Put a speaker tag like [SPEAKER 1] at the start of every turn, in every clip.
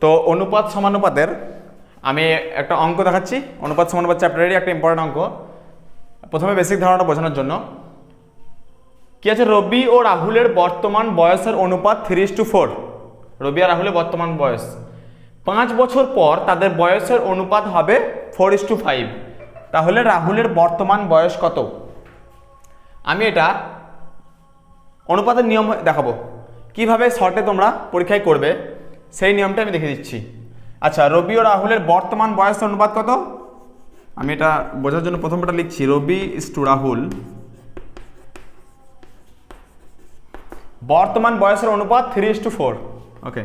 [SPEAKER 1] তো অনুপাত সমানুপাতের আমি একটা অঙ্ক দেখাচ্ছি। অনুপাত সমানুপাত চ্যাপ্টারেরই একটা ইম্পর্টেন্ট অঙ্ক। প্রথমে বেসিক ধারণাটা বোঝানোর জন্য কি আছে, রবি ও রাহুলের বর্তমান বয়সের অনুপাত 3:4। রবি আর রাহুলের বর্তমান বয়স, 5 বছর পর তাদের বয়সের অনুপাত হবে 4:5। তাহলে রাহুলের বর্তমান বয়স কত? আমি এটা অনুপাতের নিয়ম দেখাবো, কিভাবে শর্টে তোমরা পরীক্ষায় করবে সেই নিয়মটা আমি দেখিয়ে দিচ্ছি। আচ্ছা, রবি ও রাহুলের বর্তমান বয়সের অনুপাত কত? আমি এটা বোঝার জন্য প্রথমটা লিখছি, রবি ইস টু রাহুল বর্তমান বয়সের অনুপাত 3:4। ওকে,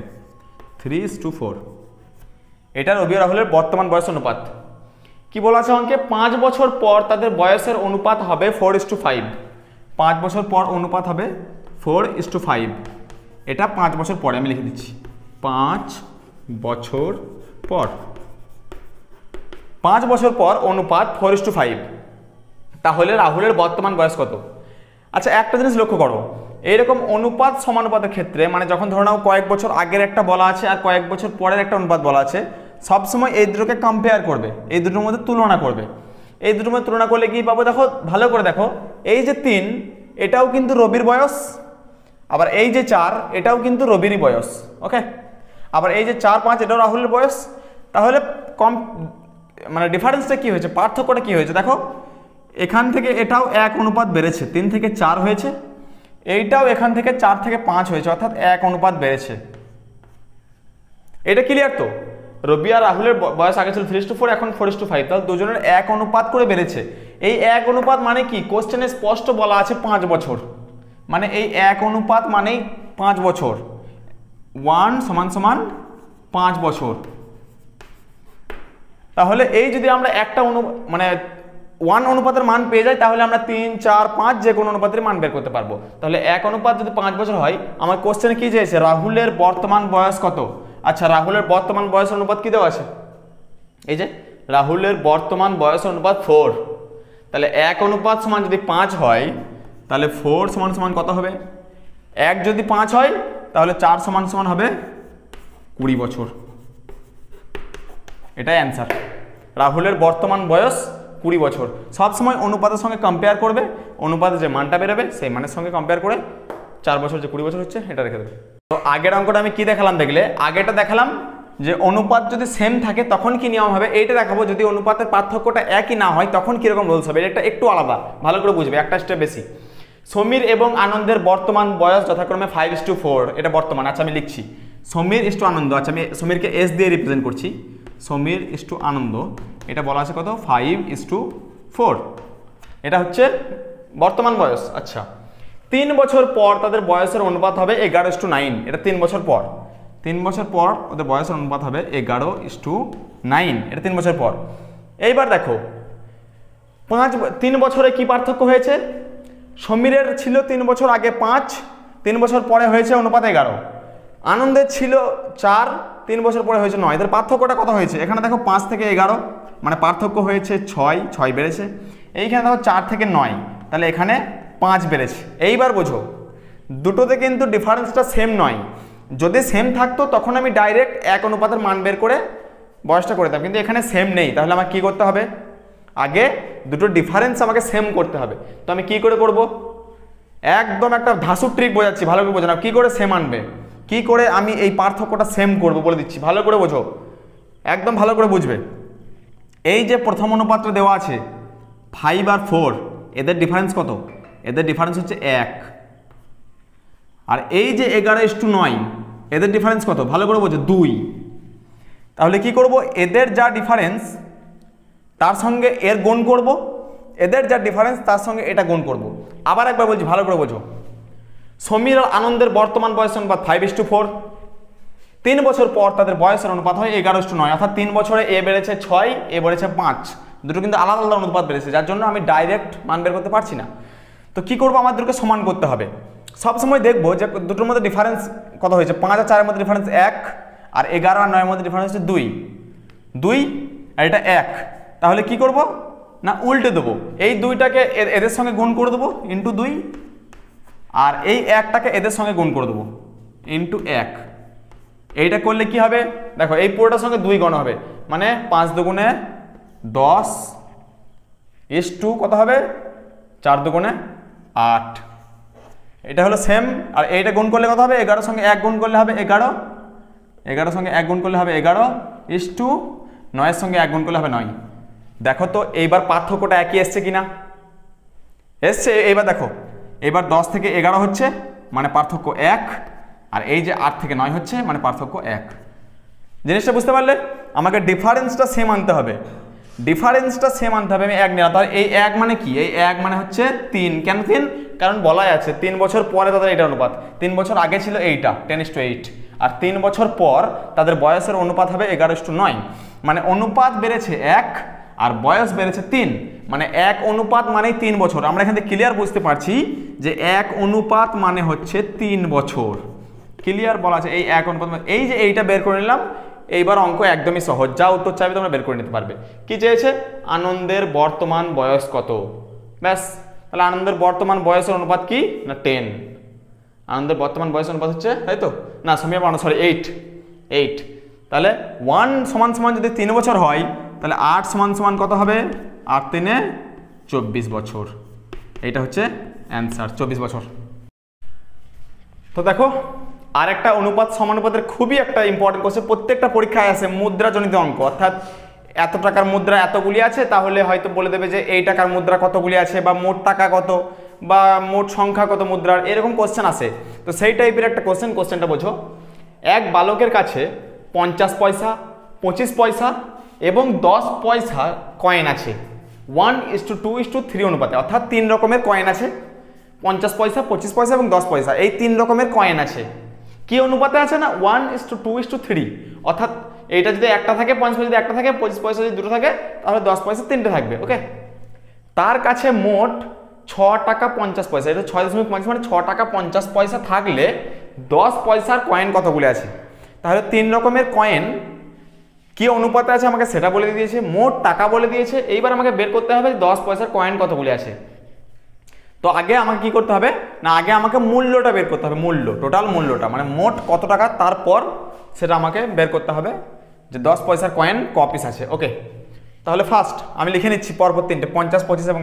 [SPEAKER 1] 3:4। এটা রবি ও রাহুলের বর্তমান বয়স অনুপাত। কি বলা আছে অঙ্কে? 5 বছর পর তাদের বয়সের অনুপাত হবে 4:5। 5 বছর পর অনুপাত হবে 4:5। এটা 5 বছর পরে আমি লিখে দিচ্ছি, 5 বছর পর। 5 বছর পর অনুপাত 4:5। তাহলে রাহুলের বর্তমান বয়স কত? আচ্ছা, একটা জিনিস লক্ষ্য করো, এইরকম অনুপাত সমানুপাতের ক্ষেত্রে, মানে যখন ধরে নাও কয়েক বছর আগের একটা বলা আছে আর কয়েক বছর পরের একটা অনুপাত বলা আছে, সবসময় এই দুটোকে কম্পেয়ার করবে, এই দুটোর মধ্যে তুলনা করবে। এই দুটোর মধ্যে তুলনা করলে কি পাবো? দেখো, ভালো করে দেখো, এই যে 3 এটাও কিন্তু রবির বয়স, আবার এই যে 4 এটাও কিন্তু রবিরই বয়স। ওকে, আবার এই যে 4, 5 এটাও রাহুলের বয়স। তাহলে মানে ডিফারেন্সটা কি হয়েছে, পার্থক্যটা কি হয়েছে? দেখো, এখান থেকে এটাও 1 অনুপাত বেড়েছে, 3 থেকে 4 হয়েছে। এইটাও এখান থেকে 4 থেকে 5 হয়েছে, অর্থাৎ 1 অনুপাত বেড়েছে। এটা ক্লিয়ার তো? রবি আর রাহুলের বয়স আগে ছিল 3:4, এখন 4:5। তাহলে দুজনের 1 অনুপাত করে বেড়েছে। এই 1 অনুপাত মানে কি? কোশ্চেনে স্পষ্ট বলা আছে 5 বছর, মানে এই 1 অনুপাত মানেই 5 বছর। 1 = 5 বছর। তাহলে এই যদি আমরা একটা মানে 1 অনুপাতের মান পেয়ে যাই, তাহলে আমরা 3, 4, 5 যে কোনো অনুপাতের মান বের করতে পারবো। তাহলে 1 অনুপাত যদি 5 বছর হয়, আমার কোশ্চেনে কি চেয়েছে? রাহুলের বর্তমান বয়স কত? আচ্ছা, রাহুলের বর্তমান বয়সের অনুপাত কি দেওয়া আছে? এই যে রাহুলের বর্তমান বয়সের অনুপাত 4। তাহলে 1 অনুপাত সমান যদি 5 হয়, তাহলে 4 সমান কত হবে? 1 যদি 5 হয়, তাহলে 4 সমান হবে 20 বছর। এটাই অ্যান্সার। রাহুলের বর্তমান বয়স 20 বছর। সবসময় অনুপাতের সঙ্গে কম্পেয়ার করবে, অনুপাতে যে মানটা বেরোবে সেই মানের সঙ্গে কম্পেয়ার করে 4 বছর যে 20 বছর হচ্ছে এটা রেখে দেবে। তো আগের অঙ্কটা আমি কি দেখালাম দেখলে? আগেটা দেখালাম যে অনুপাত যদি সেম থাকে তখন কি নিয়ম হবে, এইটা দেখাবো যদি অনুপাতের পার্থক্যটা একই না হয় তখন কীরকম রুলস হবে। এটা একটু আলাদা, ভালো করে বুঝবে, একটা স্টেপ বেশি। সমীর এবং আনন্দের বর্তমান বয়স যথাক্রমে 5:4। এটা বর্তমান। আচ্ছা, আমি লিখছি সমীর ইস টু আনন্দ। আচ্ছা, আমি সমীরকে এস দিয়ে রিপ্রেজেন্ট করছি। সমীর ইস টু আনন্দ, এটা বলা আছে কত? 5:4। এটা হচ্ছে বর্তমান বয়স। আচ্ছা, 3 বছর পর তাদের বয়সের অনুপাত হবে 11:9। এটা 3 বছর পর। 3 বছর পর ওদের বয়সের অনুপাত হবে 11:9। এটা 3 বছর পর। এইবার দেখো, 3 বছরে কি পার্থক্য হয়েছে? সমীরের ছিল 3 বছর আগে 5, 3 বছর পরে হয়েছে অনুপাত 11। আনন্দের ছিল 4, 3 বছর পরে হয়েছে 9। এদের পার্থক্যটা কত হয়েছে? এখানে দেখো 5 থেকে 11, মানে পার্থক্য হয়েছে 6 বেড়েছে। এইখানে দেখো 4 থেকে 9, তাহলে এখানে 5 বেড়েছে। এইবার বোঝো, দুটোতে কিন্তু ডিফারেন্সটা সেম নয়। যদি সেম থাকতো তখন আমি ডাইরেক্ট 1 অনুপাতের মান বের করে বয়সটা করে দিতাম, কিন্তু এখানে সেম নেই। তাহলে আমাকে কী করতে হবে? আগে দুটো ডিফারেন্স আমাকে সেম করতে হবে। তো আমি কি করে করব? একদম একটা ধাসুর ট্রিক বোঝাচ্ছি, ভালো করে বোঝো না। কী করে সেম আনবে, কি করে আমি এই পার্থক্যটা সেম করব বলে দিচ্ছি, ভালো করে বোঝো, একদম ভালো করে বুঝবে। এই যে প্রথম অনুপাতটা দেওয়া আছে 5 আর 4, এদের ডিফারেন্স কত? এদের ডিফারেন্স হচ্ছে 1। আর এই যে 11:9, এদের ডিফারেন্স কত? ভালো করে বোঝো, 2। তাহলে কি করব? এদের যা ডিফারেন্স তার সঙ্গে এর গুণ করব, এদের যা ডিফারেন্স তার সঙ্গে এটা গুণ করব। আবার একবার বলছি, ভালো করে বোঝো। সমীর আর আনন্দের বর্তমান বয়সের অনুপাত 5:4। 3 বছর পর তাদের বয়সের অনুপাত হয় 11:9, অর্থাৎ 3 বছরে এ বেড়েছে 6, এ বেড়েছে 5। দুটো কিন্তু আলাদা আলাদা অনুপাত বেড়েছে, যার জন্য আমি ডাইরেক্ট মান বের করতে পারছি না। তো কি করবো? আমাদেরকে সমান করতে হবে। সবসময় দেখবো যে দুটোর মধ্যে ডিফারেন্স কত হয়েছে। 5 আর 4-এর মধ্যে ডিফারেন্স 1, আর 11 আর 9-এর মধ্যে ডিফারেন্স হচ্ছে 2 আর এটা 1। তাহলে কি করব না, উল্টে দেবো। এই 2টাকে এদের সঙ্গে গুণ করে দেবো ইন্টু 2, আর এই 1টাকে এদের সঙ্গে গুণ করে দেবো ইন্টু 1। এইটা করলে কি হবে দেখো, এই পুরোটার সঙ্গে 2 গণ হবে, মানে 5 দুগুণে 10 ইস টু কত হবে 4 দুগুণে 8। এটা হলো সেম। আর এইটা গুণ করলে কত হবে, 11 সঙ্গে 1 গুণ করলে হবে 11, 11 সঙ্গে 1 গুণ করলে হবে 11 ইস টু 9 সঙ্গে 1 গুণ করলে হবে 9। দেখো তো এইবার পার্থক্যটা একই এসছে কিনা, এসছে। এইবার দেখো, এবার 10 থেকে 11 হচ্ছে মানে পার্থক্য 1, আর এই যে 8 থেকে 9 হচ্ছে মানে পার্থক্য 1। জিনিসটা বুঝতে পারলে? আমাকে ডিফারেন্সটা সেম আনতে হবে, ডিফারেন্সটা সেম আনতে হবে। আমি 1 নিলাম, তাহলে এই 1 মানে কি, এই 1 মানে হচ্ছে 3। কেন 3? কারণ বলাই আছে 3 বছর পরে তাদের এটা অনুপাত। 3 বছর আগে ছিল এইটা 10:8, আর 3 বছর পর তাদের বয়সের অনুপাত হবে 11:9, মানে অনুপাত বেড়েছে 1 আর বয়স বেড়েছে 3, মানে 1 অনুপাত মানেই 3 বছর। আমরা এখান থেকে ক্লিয়ার বুঝতে পারছি যে 1 অনুপাত মানে হচ্ছে 3 বছর। ক্লিয়ার বলা আছে এই 1 অনুপাত, এই যে এইটা বের করে নিলাম। এইবার অঙ্ক একদমই সহজ, যা উত্তর চাইবে তোমরা বের করে নিতে পারবে। কি চেয়েছে? আনন্দের বর্তমান বয়স কত, ব্যাস। তাহলে আনন্দের বর্তমান বয়সের অনুপাত কি না 10। আনন্দের বর্তমান বয়সের অনুপাত হচ্ছে, তাই তো না সরি 8। তাহলে 1 সমান সমান যদি 3 বছর হয়, তাহলে 8 সমান সমান কত হবে, 8 3 24 বছর। এইটা হচ্ছে অ্যান্সার, 24 বছর। তো দেখো আরেকটা অনুপাত সমানুপাতের খুবই একটা ইম্পর্টেন্ট কোশ্চেন, প্রত্যেকটা পরীক্ষায় আসে, মুদ্রাজনিত অঙ্ক। অর্থাৎ এত টাকার মুদ্রা এতগুলি আছে, তাহলে হয়তো বলে দেবে যে এই টাকার মুদ্রা কতগুলি আছে, বা মোট টাকা কত, বা মোট সংখ্যা কত মুদ্রার, এরকম কোশ্চেন আসে। তো সেই টাইপের একটা কোশ্চেনটা বোঝো। এক বালকের কাছে 50 পয়সা, 25 পয়সা এবং 10 পয়সা কয়েন আছে 1:2:3 অনুপাতে, অর্থাৎ 3 রকমের কয়েন আছে। 50 পয়সা, 25 পয়সা এবং 10 পয়সা, এই 3 রকমের কয়েন আছে। কি অনুপাতে আছে না 1:2:3, অর্থাৎ এইটা যদি একটা থাকে, 50 পয়সা যদি একটা থাকে, 25 পয়সা যদি দুটো থাকে, তাহলে 10 পয়সা 3টে থাকবে। ওকে, তার কাছে মোট 6 টাকা 50 পয়সা, এটা 6.50 মানে 6 টাকা 50 পয়সা থাকলে 10 পয়সার কয়েন কতগুলি আছে। তাহলে 3 রকমের কয়েন কি অনুপাতে আছে আমাকে সেটা বলে দিয়েছে, মোট টাকা বলে দিয়েছে। এইবার আমাকে বের করতে হবে 10 পয়সার কয়েন কতগুলি আছে। তো আগে আমাকে কি করতে হবে না, আগে আমাকে মূল্যটা বের করতে হবে, মূল্য, টোটাল মূল্যটা, মানে মোট কত টাকা, তারপর সেটা আমাকে বের করতে হবে যে 10 পয়সার কয়েন ক পিস আছে। ওকে, তাহলে ফার্স্ট আমি লিখে নিচ্ছি পরপর 3টে, 50 25 এবং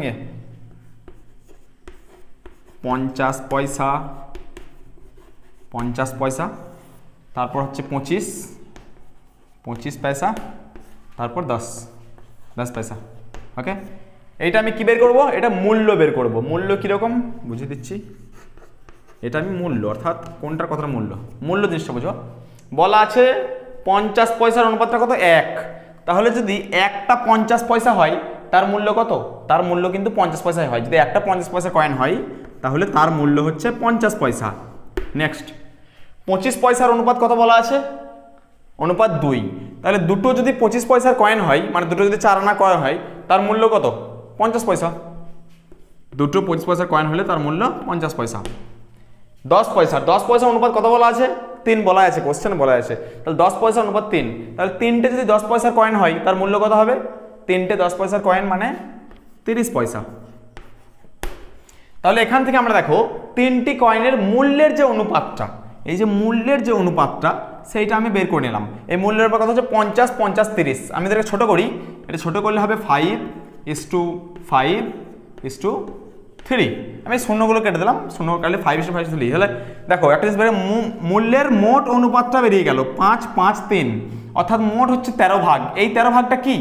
[SPEAKER 1] 50 পয়সা, 50 পয়সা, তারপর হচ্ছে 25 পয়সা, তারপর 10 পয়সা। ওকে, এইটা আমি কি বের করব, এটা মূল্য বের করব। মূল্য কীরকম বুঝিয়ে দিচ্ছি, এটা আমি মূল্য, অর্থাৎ কোনটার কতটা মূল্য জিনিসটা বুঝো। বলা আছে 50 পয়সার অনুপাতটা কত 1, তাহলে যদি একটা 50 পয়সা হয় তার মূল্য কত, তার মূল্য কিন্তু 50 পয়সায় হয়। যদি একটা 50 পয়সা কয়েন হয় তাহলে তার মূল্য হচ্ছে 50 পয়সা। নেক্সট 25 পয়সার অনুপাত কত বলা আছে, অনুপাত 2, তাহলে দুটো যদি 25 পয়সার কয়েন হয়, মানে দুটো যদি 4 আনা কয়েন হয়, তার মূল্য কত 50 পয়সা। দুটো 25 পয়সার কয়েন হলে তার মূল্য 50 পয়সা। 10 পয়সা অনুপাত কত বলা আছে, 3 বলা আছে, কোশ্চেন বলা আছে। তাহলে 10 পয়সা অনুপাত 3, তাহলে 3টে যদি 10 পয়সার কয়েন হয় তার মূল্য কত হবে, 3টে 10 পয়সার কয়েন মানে 30 পয়সা। তাহলে এখান থেকে আমরা দেখো 3টি কয়েনের মূল্যের যে অনুপাতটা, এই যে মূল্যের যে অনুপাতটা সেইটা আমি বের করে নিলাম। এই মূল্যের অনুপাত হচ্ছে 50 50 30। আমি এটাকে ছোট করি, এটা ছোট করলে হবে 5:5:3। আমি শূন্যগুলো কেটে দিলাম, শূন্য কাটলে 5:5:3। তাহলে দেখো একটা জিনিস বেরিয়ে, মূল্যের মোট অনুপাতটা বেরিয়ে গেল 5 5 3, অর্থাৎ মোট হচ্ছে 13 ভাগ। এই 13 ভাগটা কি,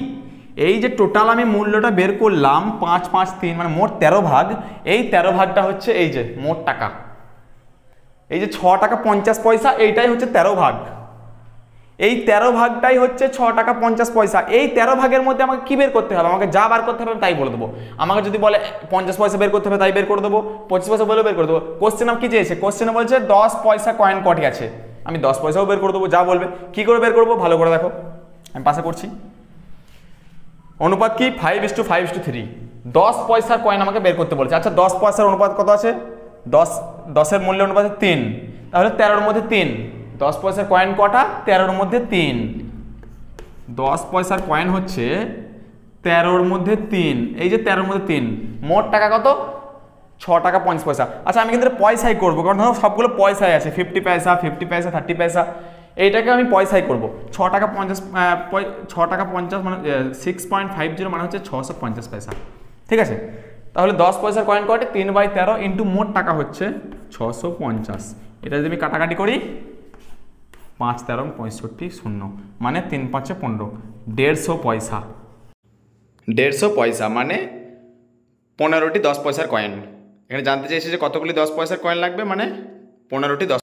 [SPEAKER 1] এই যে টোটাল আমি মূল্যটা বের করলাম 5 5 3 মানে মোট 13 ভাগ, এই 13 ভাগটা হচ্ছে এই যে মোট টাকা, এই যে 6 টাকা 50 পয়সা, এইটাই হচ্ছে 13 ভাগ। এই 13 ভাগটাই হচ্ছে 6 টাকা 50 পয়সা। এই 13 ভাগের মধ্যে আমাকে কি বের করতে হবে, আমাকে যা বার করতে হবে তাই বলে দেবো। আমাকে যদি বলে 50 পয়সা বের করতে হবে তাই বের করে দেবো, 25 পয়সা বলেও বের করে দেবো। কোশ্চেন কি চেয়েছে, কোশ্চেনে বলছে 10 পয়সা কয়েন কটি আছে, আমি 10 পয়সাও বের করে দেবো, যা বলবে। কি করে বের করবো ভালো করে দেখো, আমি পাশে করছি। অনুপাত কি 5:5:3। 10 পয়সার কয়েন আমাকে বের করতে বলেছে। আচ্ছা 10 পয়সার অনুপাত কত আছে, 10 মূল্যের অনুপাত 3, তাহলে 13-র মধ্যে 3। 10 পয়সার কয়েন কটা, 13-র মধ্যে 3। 10 পয়সার কয়েন হচ্ছে 13-র মধ্যে 3, এই যে 13-র মধ্যে 3, মোট টাকা কত 6 টাকা 50 পয়সা। আচ্ছা আমি কিন্তু পয়সাই করবো, কারণ ধরো সবগুলো পয়সায় আছে, 50 পয়সা 50 পয়সা 30 পয়সা, এইটাকে আমি পয়সায় করব। 6 টাকা 50 মানে 6.50 মানে হচ্ছে 650 পয়সা। ঠিক আছে, তাহলে 10 পয়সার কয়েন কয়টি? 3/13 ইন্টু মোট টাকা হচ্ছে 650। এটা যদি আমি কাটাকাটি করি 5 13 65 0 মানে 3 5 15, 150 পয়সা। 150 পয়সা মানে 15টি 10 পয়সার কয়েন। এখানে জানতে চেয়েছে যে কতগুলি 10 পয়সার কয়েন লাগবে, মানে 15টি 10